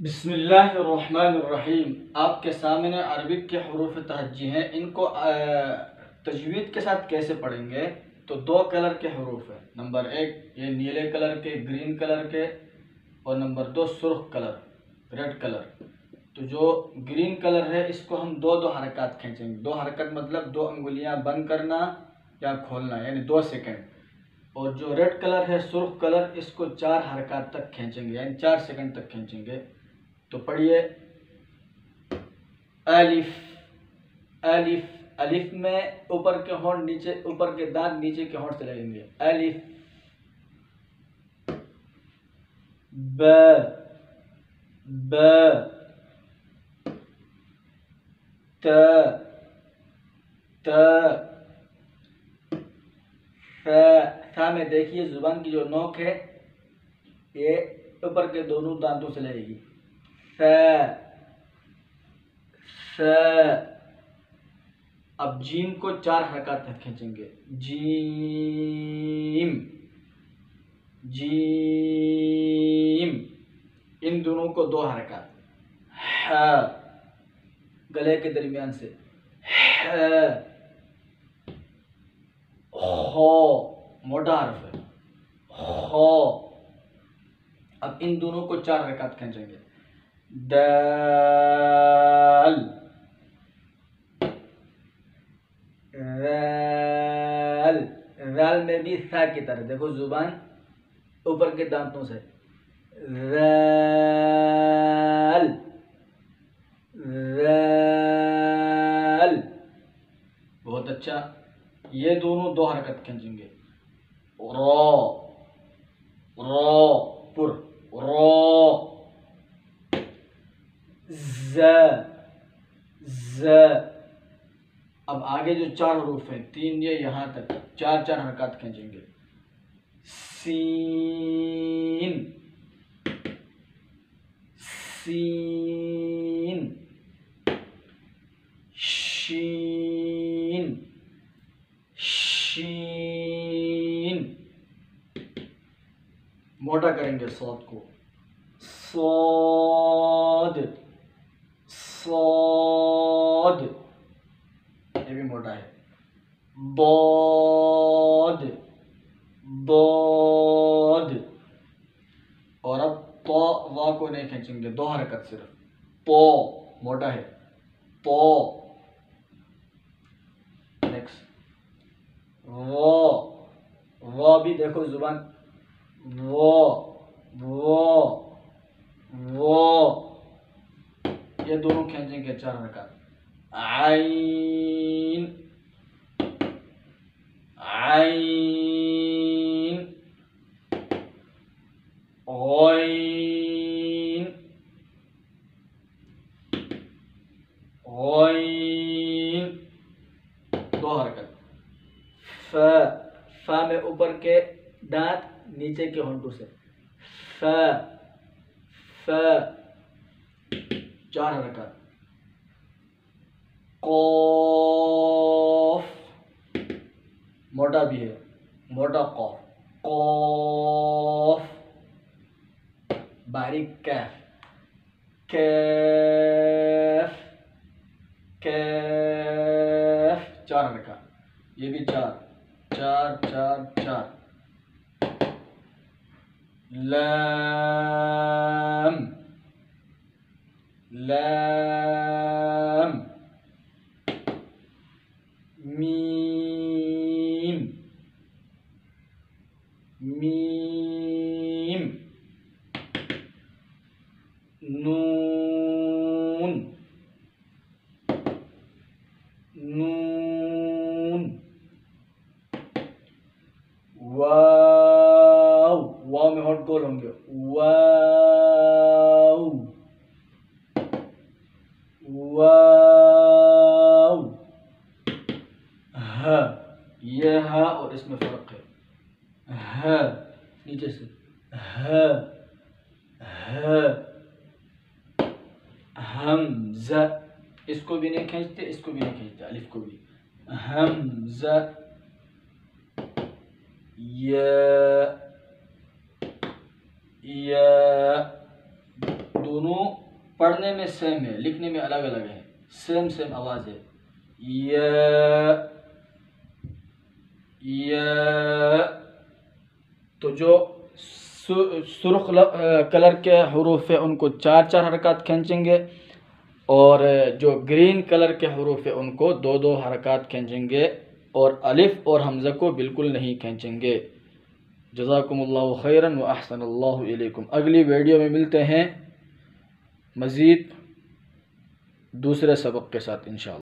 बिस्मिल्लाहिर्रहमानिर्रहीम। आपके सामने अरबी के हरूफ तहजी हैं। इनको तजवीद के साथ कैसे पढ़ेंगे? तो दो कलर के हरूफ हैं। नंबर एक ये नीले कलर के, ग्रीन कलर के, और नंबर दो सुर्ख कलर, रेड कलर। तो जो ग्रीन कलर है इसको हम दो दो हरकत खींचेंगे। दो हरकत मतलब दो अंगुलियां बंद करना या खोलना, यानी 2 सेकंड। और जो रेड कलर है, सुर्ख कलर, इसको 4 हरकत तक खींचेंगे, यानी 4 सेकंड तक खींचेंगे। तो पढ़िए, अलिफ अलिफ। अलिफ में ऊपर के होंठ नीचे, ऊपर के दांत नीचे के होंठ से लगेंगे। अलिफ। ब ब त त थ में देखिए जुबान की जो नोक है ये ऊपर के दोनों दांतों से लगेगी। फ अब जीम को 4 हरकत तक खींचेंगे। Gym gym. इन दोनों को 2 हरकत। ह गले के दरमियान से। हो मोटा हर्फ है। हो। अब इन दोनों को 4 हरकत खींचेंगे। दाल रैल। रैल में भी सा की तरह देखो, जुबान ऊपर के दांतों से। रैल रैल। बहुत अच्छा। ये दोनों 2 हरकत खींचेंगे। रो रो पुर रो। ज ज। अब आगे जो 4 हरूफ हैं, 3 ये यहाँ तक, 4 हरकत खींचेंगे। सीन सीन। शीन शीन। मोटा करेंगे सौद को। सौद सौद। ये भी मोटा है। bod bod। और अब तो वा को नहीं खींचेंगे, 2 हरकत सिर्फ। पो मोटा है। पो। नेक्स्ट वो भी देखो जुबान। वो ये दोनों खींचेंगे 4 हरकत। आइन आइन। ओइन ओइन। 2 हरकत। फ में ऊपर के दांत नीचे के होंठों से। फ 4 हरकत। कौफ मोटा भी है, मोटा कौफ। कौफ। बारीक कैफ। कैफ कैफ। 4 हरकत। ये भी 4। लाम लाम। Meme meme. नून नून। वाव। वाव में होंठ गोल होंगे। वाव वाव। ह ये ह और इसमें फर्क है। ह नीचे से। ह हमजा। इसको भी नहीं खींचते, इसको भी नहीं खींचते, अलिफ को भी। हमजा। या दोनों पढ़ने में सेम है, लिखने में अलग अलग है, सेम आवाज़ है। य तो जो सुर्ख कलर के हरूफ है उनको 4-4 हरकत खींचेंगे, और जो ग्रीन कलर के हरूफ है उनको 2-2 हरकत खींचेंगे, और अलिफ और हमज़ा को बिल्कुल नहीं खींचेंगे। जज़ाकुमुल्लाहु खैरन व अहसनल्लाहु इलैकुम। अगली वीडियो में मिलते हैं मज़ीद दूसरे सबक के साथ इंशाअल्लाह।